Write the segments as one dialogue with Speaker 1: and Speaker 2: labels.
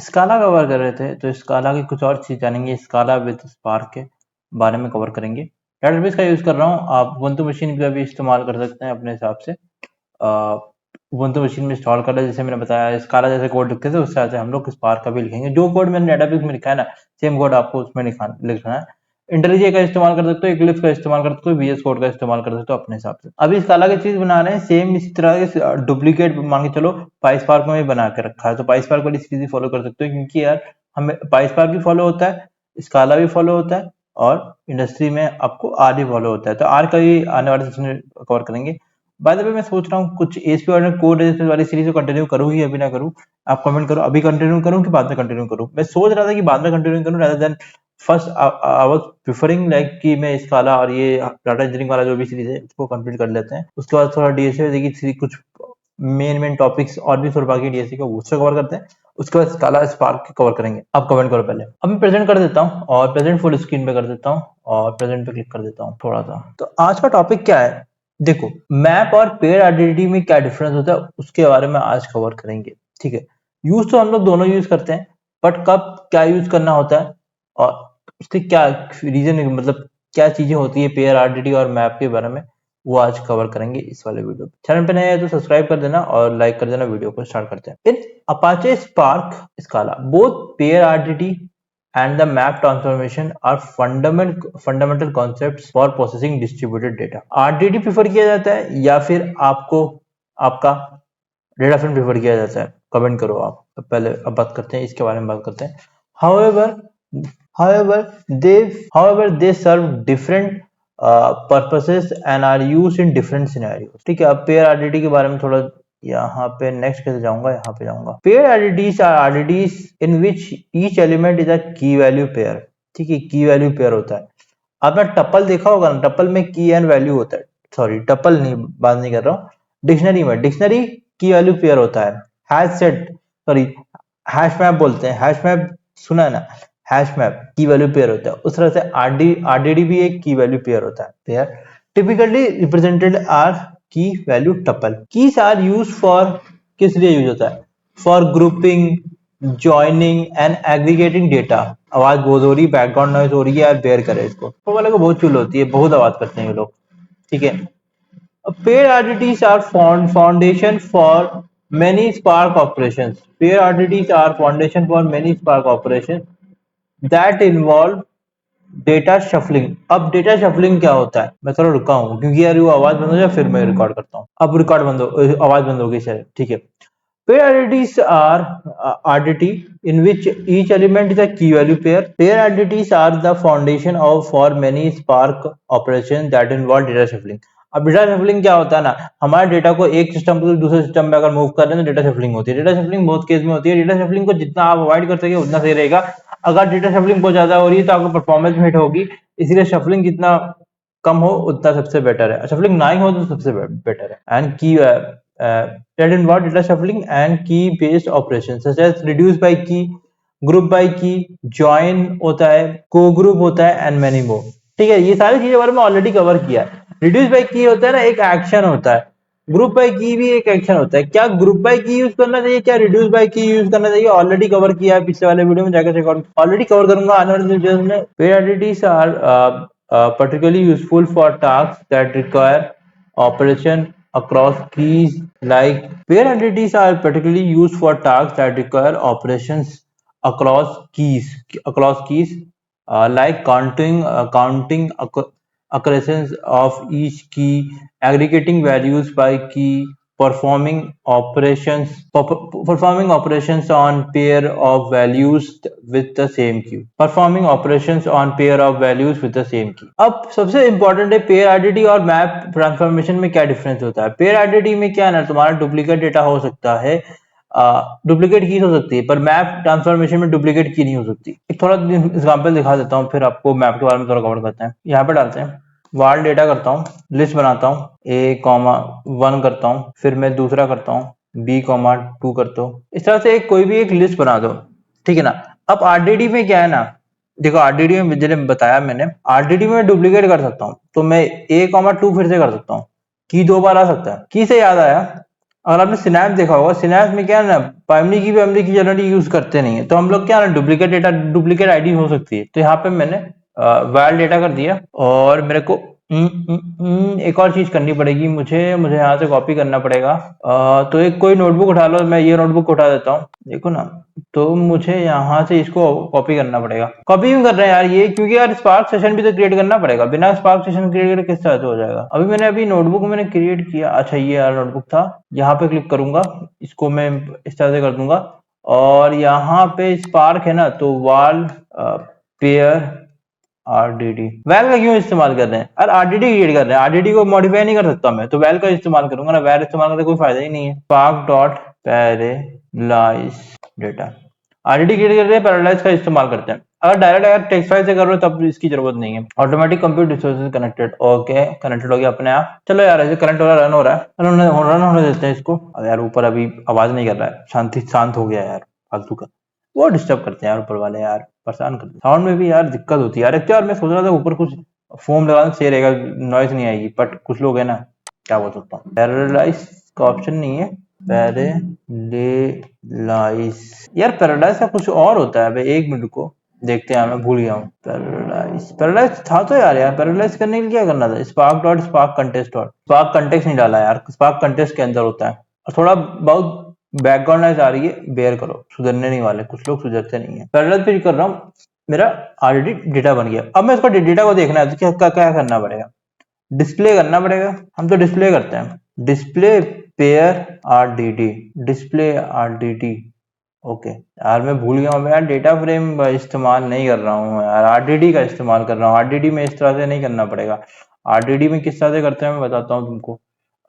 Speaker 1: स्काला cover कर रहे थे, तो स्काला की कुछ और चीज़ जानेंगे। स्काला विद स्पार्क के बारे में कवर करेंगे। डेटाबेस का यूज़ कर रहा हूँ, आप उबंटू मशीन का भी इस्तेमाल कर सकते हैं अपने हिसाब से। उबंटू मशीन में इंस्टॉल कर ले, जैसे मैंने बताया स्काला जैसे कोड लिखते थे उस तरह से हम लोग स्पार्क का भी लिखेंगे। जो कोड मैंने डेटाबेस में लिखा है ना, सेम कोड आपको उसमें लिखना है। इंटेलिजे का इस्तेमाल कर सकते हो, इक्लिप्स का इस्तेमाल कर सकते हो, वीएस कोड का इस्तेमाल कर सकते हो अपने हिसाब से। अभी स्काला की चीज बना रहे हैं, सेम इसी तरह के डुप्लीकेट मान के चलो पाइस्पार्क में भी बना के रखा है, तो पाइस्पार्क वाली सीरीज फॉलो कर सकते हो, क्योंकि यार हमें पाइस्पार्क भी फॉलो होता है, स्काला भी फॉलो होता है, और इंडस्ट्री में आपको आर भी फॉलो होता है। तो आर का भी आने वाले सेशन में कवर करेंगे। बाय द वे मैं सोच रहा हूँ कुछ एसपी और कोड रजिस्टर वाली सीरीज को कंटिन्यू करूँ ही अभी ना करूँ, आप कमेंट करो। अभी कंटिन्यू करूँ कि बाद में कंटिन्यू करूँ? मैं सोच रहा था कि बाद में कंटिन्यू करूँ rather than first I was preferring like कि मैं स्काला और ये डाटा इंजीनियरिंग वाला जो भी सीरीज है उसको कंप्लीट कर लेते हैं, उसके बाद थोड़ा डीएसए की कुछ मेन टॉपिक्स और भी थोड़ा बाकी डीएसए का उससे कवर करते हैं, उसके बाद स्काला स्पार्क कवर करेंगे। अब कमेंट करो पहले। अब मैं प्रेजेंट कर देता हूँ और प्रेजेंट फुल स्क्रीन पे कर देता हूँ और प्रेजेंट पे क्लिक कर देता हूँ थोड़ा सा। तो आज का टॉपिक क्या है, देखो मैप और पेड़ आइडेंटिटी में क्या डिफरेंस होता है उसके बारे में आज कवर करेंगे। ठीक है, यूज तो हम लोग दोनों यूज करते हैं, बट कब क्या यूज करना होता है और उसके क्या रीजन, मतलब क्या चीजें होती है पेयर आइडेंटिटी और मैप के बारे में, वो आज कवर करेंगे इस वाले वीडियो में। चैनल पे नए हैं तो सब्सक्राइब कर देना और लाइक कर देना। वीडियो को स्टार्ट करते हैं। In Apache Spark Scala both pair identity and the map transformation are fundamental concepts for processing distributed data. RDD prefer किया जाता है या फिर आपको आपका डेटा फ्रेम प्रीफर किया जाता है? कमेंट करो आप। पहले अब बात करते हैं इसके बारे में बात करते हैं। however however they serve different purposes and are used in different scenarios। ठीक है, अब पेयर आइडेंटिटी के बारे में थोड़ा, यहाँ पे नेक्स्ट कैसे जाऊंगा, यहाँ पे जाऊंगा। Pair identities are identities in which each element is a key value pair. ठीक है, की वैल्यू पेयर होता है। आपने टपल देखा होगा ना, टपल में की एंड वैल्यू होता है। सॉरी, टपल नहीं, बात नहीं कर रहा हूँ, डिक्शनरी की वैल्यू पेयर होता है। Hash set, sorry hash map बोलते हैं, हैश मैप सुना है ना, हैश मैप की वैल्यू पेयर होता है। उस तरह से आरडीडी भी एक की वैल्यू पेयर होता है। Pair typically represented are key value tuple. Keys are use for, किस लिए यूज होता है? For grouping, joining and aggregating data. आवाज बहुत हो रही है, बैकग्राउंड नॉइज हो रही है यार, बेयर करें इसको। तो वाले को बहुत चुल होती है, बहुत आवाज करते हैं ये लोग। ठीक है, pair identities are foundation for many Spark operations. Pair identities are foundation for many Spark operations that involve data shuffling. अब डेटा शफलिंग क्या होता है, मैं थोड़ा रुका हूँ क्योंकि यार वो आवाज बंद हो जाए, फिर मैं रिकॉर्ड करता हूँ। अब रिकॉर्ड बंद हो, आवाज बंद हो गई शायद। ठीक है, pair identities are identity in which each element is a key value pair. Pair identities are the foundation of for many Spark operations that involve data shuffling. अब डेटा शफलिंग क्या होता है ना, हमारे डेटा को एक सिस्टम से दूसरे सिस्टम में अगर मूव कर रहे हैं तो डेटा शफलिंग होती है। डेटा शफलिंग बहुत केस में होती है। डेटा शफलिंग को जितना आप अवॉइड कर सके उतना सही रहेगा। अगर डेटा शफलिंग बहुत ज्यादा हो रही है तो आपको परफॉर्मेंस हिट होगी, इसीलिए शफलिंग जितना कम हो उतना सबसे बेटर है। शफलिंग ना ही हो तो सबसे बेटर है। एंड की that involve data shuffling and key based operations such as reduce by key, group by key, join होता है, co group होता है and many more। ठीक है, ये सारी चीजें बारे में ऑलरेडी कवर किया है। रिड्यूस बाय की होता है ना, एक एक्शन होता है। ग्रुप बाय की भी एक एक्शन होता है। क्या ग्रुप बाय की यूज करना चाहिए, क्या रिड्यूस बाय की यूज करना चाहिए? ऑलरेडी कवर किया है पिछले वाले वीडियो में, जाकर रिकॉर्ड ऑलरेडी कवर करूंगा आने वाले वीडियोस में। Pair identities are particularly useful for tasks that require operation across keys, like pair entities are particularly used for tasks that require operations across keys, like counting occurrences of each key, aggregating values by key, performing operations on pair of values with the same key, performing operations on pair of values with the same key। अब सबसे important है pair identity और map transformation में क्या difference होता है। Pair identity में क्या है ना, तुम्हारा डुप्लीकेट डेटा हो सकता है, डुप्लीकेट की हो सकती है, पर मैप ट्रांसफॉर्मेशन में डुप्लीकेट की नहीं हो सकती। एक थोड़ा एग्जांपल दिखा देता हूँ, फिर आपको मैप के बारे में थोड़ा कवर करते हैं। यहाँ पे डालते हैं वाल डेटा, करता हूँ लिस्ट बनाता हूँ, A,1 करता हूँ, फिर मैं दूसरा करता हूँ B,2 करता हूँ। इस तरह से कोई भी एक लिस्ट बना दो। ठीक है ना। अब आरडीडी में क्या है ना, देखो आरडीडी में जैसे बताया मैंने, आरडीडी में डुप्लीकेट कर सकता हूँ, तो मैं A,2 फिर से कर सकता हूँ। की 2 बार आ सकता है। की से याद आया, अगर आपने सिनैप्स देखा होगा, सिनैप्स में क्या है ना, प्राइमरी की जनरली यूज करते नहीं है, तो हम लोग क्या है ना, डुप्लीकेट आईडी हो सकती है। तो यहाँ पे मैंने वैल डेटा कर दिया, और मेरे को एक और चीज करनी पड़ेगी, मुझे यहाँ से कॉपी करना पड़ेगा। तो एक कोई नोटबुक उठा लो, मैं ये नोटबुक उठा देता हूँ, देखो ना। तो मुझे यहाँ से इसको कॉपी करना पड़ेगा। कॉपी क्यों कर रहे हैं यार ये, क्योंकि यार स्पार्क सेशन भी तो क्रिएट करना पड़ेगा, बिना स्पार्क सेशन क्रिएट करे किस तरह से हो जाएगा। अभी नोटबुक मैंने क्रिएट किया, अच्छा ये यार नोटबुक था, यहाँ पे क्लिक करूंगा, इसको मैं इस तरह से कर दूंगा, और यहाँ पे स्पार्क है ना, तो वाल पेयर आरडीडी, वैल का क्यों इस्तेमाल कर रहे हैं यार, आरडीडी क्रिएट कर रहे हैं, आरडीडी को मॉडिफाई नहीं कर सकता मैं, तो वैल का इस्तेमाल करूंगा ना, वैल इस्तेमाल करने कोई फायदा ही नहीं है। Spark dot parallelise data, RDD create कर रहे हैं, पैरेलाइज का इस्तेमाल करते हैं। अगर टेक्स्ट फाइल से कर रहे हो तब इसकी जरूरत नहीं है। Automatic compute resources connected, okay connected हो गया अपने आप। चलो यार ऐसे करंट वाला रन हो रहा है, रन होने देते हैं इसको। अब यार ऊपर अभी आवाज नहीं कर रहा है, शांत हो गया यार, फालतू का वो डिस्टर्ब करते हैं यार, ऊपर वाले यार परेशान करते हैं। साउंड में भी यार दिक्कत होती है यार, एक तो यार मैं सोच रहा था ऊपर कुछ फोम लगा सही रहेगा, नॉइज नहीं आएगी, बट कुछ लोग है ना, क्या बोल सकता हूँ, पैरालाइज का ऑप्शन नहीं है, पैरेलाइज, यार पैरालाइज का कुछ और होता है भाई, एक मिनट को देखते हैं, मैं भूल गया हूँ। पैरालाइज था तो यार पैरालाइज करने के लिए क्या करना था, स्पार्क कंटेक्स्ट नहीं डाला यार, स्पार्क कंटेक्स्ट के अंदर होता है। और थोड़ा बहुत बैकग्राउंड नॉइज आ रही है, बेयर करो, सुधरने नहीं वाले, कुछ लोग सुधरते नहीं है। पैरेलल पे कर रहा हूँ, मेरा ऑलरेडी डेटा बन गया। अब मैं इसको डेटा को देखना है, तो क्या करना पड़ेगा, डिस्प्ले करना पड़ेगा। हम तो डिस्प्ले करते हैं, display pair RDD, display RDD, okay. यार मैं भूल गया हूँ, मैं यार डेटा फ्रेम इस्तेमाल नहीं कर रहा हूँ यार, आरडीडी का इस्तेमाल कर रहा हूँ। आरडीडी में इस तरह से नहीं करना पड़ेगा, आरडीडी में किस तरह से करते हैं मैं बताता हूँ तुमको।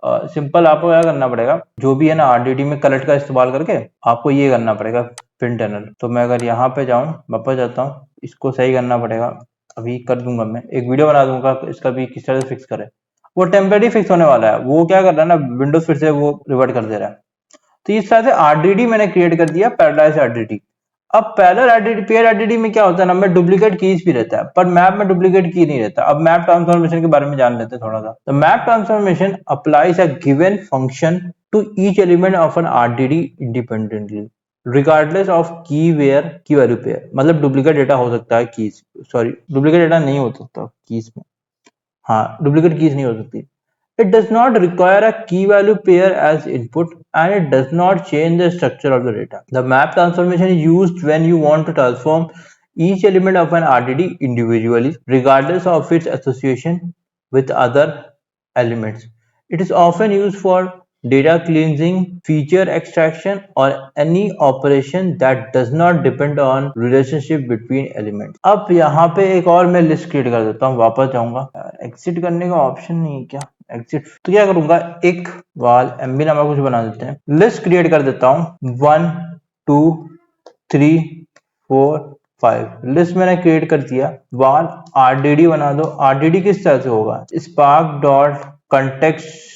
Speaker 1: सिंपल आपको क्या करना पड़ेगा, जो भी है ना आरडीडी में कलेक्ट का इस्तेमाल करके आपको ये करना पड़ेगा, पिन टनल। तो मैं अगर यहाँ पे जाऊँ, वापस जाता हूँ, इसको सही करना पड़ेगा, अभी कर दूंगा, मैं एक वीडियो बना दूंगा इसका भी किस तरह से फिक्स करे। वो टेम्परेरी फिक्स होने वाला है, वो क्या कर रहा है ना, विंडोज फिर से वो रिवर्ट कर दे रहा है। तो इस तरह से आरडीडी मैंने क्रिएट कर दिया, पैराडाइज आरडीडी। अब पैरेलल आरडीडी, पेयर आरडीडी में क्या होता है ना, में डुप्लीकेट कीज भी रहता है, पर मैप में डुप्लीकेट की नहीं रहता। अब मैप ट्रांसफॉर्मेशन के बारे में जान लेते हैं थोड़ा सा। तो map transformation applies a given function to each element of an RDD independently regardless of key where key value pair. मतलब डुप्लीकेट डेटा हो सकता है कीज, सॉरी डुप्लीकेट डेटा नहीं हो सकता कीज में, हाँ डुप्लीकेट कीज नहीं हो सकती। It does not require a key value pair as input, and it does not change the structure of the data. The map transformation is used when you want to transform each element of an RDD individually, regardless of its association with other elements. It is often used for data cleansing, feature extraction, or any operation that does not depend on relationship between elements. अब यहाँ पे एक और मैं list create कर देता हूँ, वापस जाऊंगा, एग्जिट करने का ऑप्शन नहीं है क्या, एग्जिट। तो क्या करूंगा, एक वाल एमबी नामा कुछ बना देते हैं, लिस्ट क्रिएट कर देता हूँ 1 2 3 4 5, लिस्ट मैंने क्रिएट कर दिया। वाल आरडीडी बना दो, आरडीडी किस तरह से होगा, Spark dot context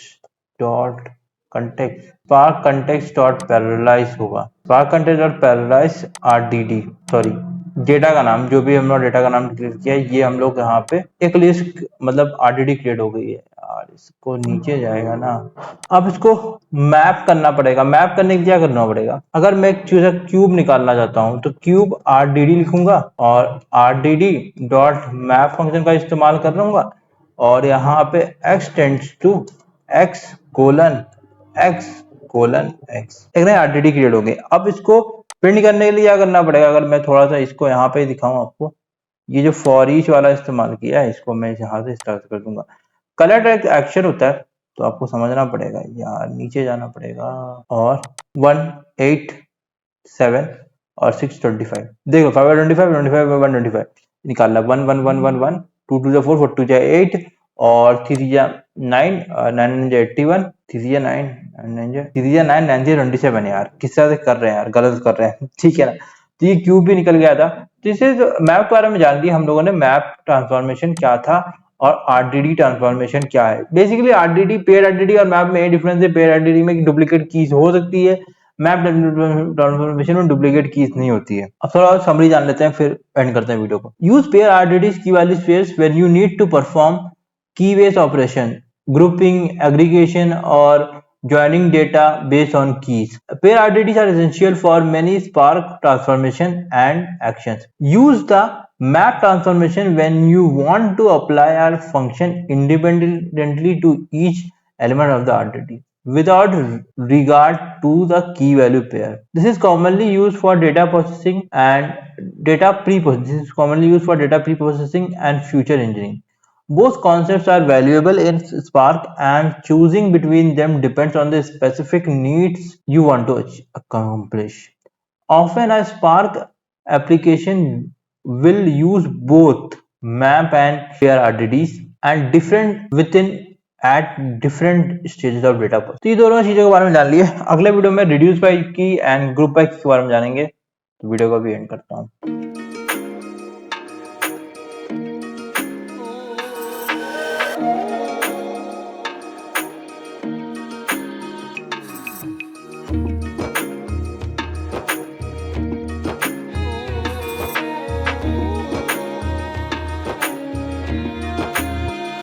Speaker 1: dot parallelise होगा, Spark context dot parallelise RDD, sorry data का नाम, जो भी हम लोग डेटा का नाम क्रिएट किया है, ये हम लोग यहाँ पे एक लिस्ट मतलब आरडीडी क्रिएट हो गई है यार। इसको नीचे जाएगा ना, अब इसको मैप करना पड़ेगा। मैप करने के लिए क्या करना पड़ेगा, अगर मैं क्यूब निकालना चाहता हूँ तो क्यूब आरडीडी लिखूंगा, और आरडीडी डॉट मैप फंक्शन का इस्तेमाल कर लूंगा, और यहाँ पे x tends to x colon x, एक नया आरडीडी क्रिएट हो गए। अब इसको प्रिंट करने के लिए क्या करना पड़ेगा, अगर मैं थोड़ा सा इसको यहाँ पे दिखाऊं आपको, ये जो फॉर ईच वाला इस्तेमाल किया है, इसको मैं यहाँ से स्टार्ट कर दूंगा। कलर एक एक्शन होता है, तो आपको समझना पड़ेगा यार, नीचे जाना पड़ेगा, और 1 8 7 और 6 25, देखो 5 25 निकालना, 1 1 1 1 1 2 2 4 4 2 8, और 3 9 9 81, 3 9 9 9 27 यार, किस तरह से कर रहे हैं यार, गलत कर रहे हैं, ठीक है ना। तो ये क्यूब भी निकल गया था। तो इसे मैप के बारे में जान लिया हम लोगों ने, मैप ट्रांसफॉर्मेशन क्या था और आरडीडी ट्रांसफॉर्मेशन क्या है। बेसिकली आरडीडी, पेयर आरडीडी और मैप में ये डिफरेंस है, पेयर आरडीडी में डुप्लीकेट कीज हो सकती है, मैप ट्रांसफॉर्मेशन में डुप्लीकेट कीज नहीं होती है। अब थोड़ा और समरी जान लेते हैं, फिर एंड करते हैं वीडियो को। Use pair RDD key value pairs when you need to perform key based operation, grouping, aggregation और joining data based on keys. Pair RDDs are essential for many Spark transformation and actions. Use the map transformation when you want to apply a function independently to each element of the RDD without regard to the key value pair. This is commonly used for data processing and data pre-processing. This is commonly used for data pre-processing and future engineering. Both concepts are valuable in Spark, and choosing between them depends on the specific needs you want to accomplish. Often, a Spark application will use both map and pair RDDs and different within at different stages of data process. तो ये दोनों चीजों के बारे में जान लिए। अगले वीडियो में रिड्यूस बाय की एंड ग्रुप बाय की के बारे में जानेंगे। तो वीडियो को भी एंड करता हूँ।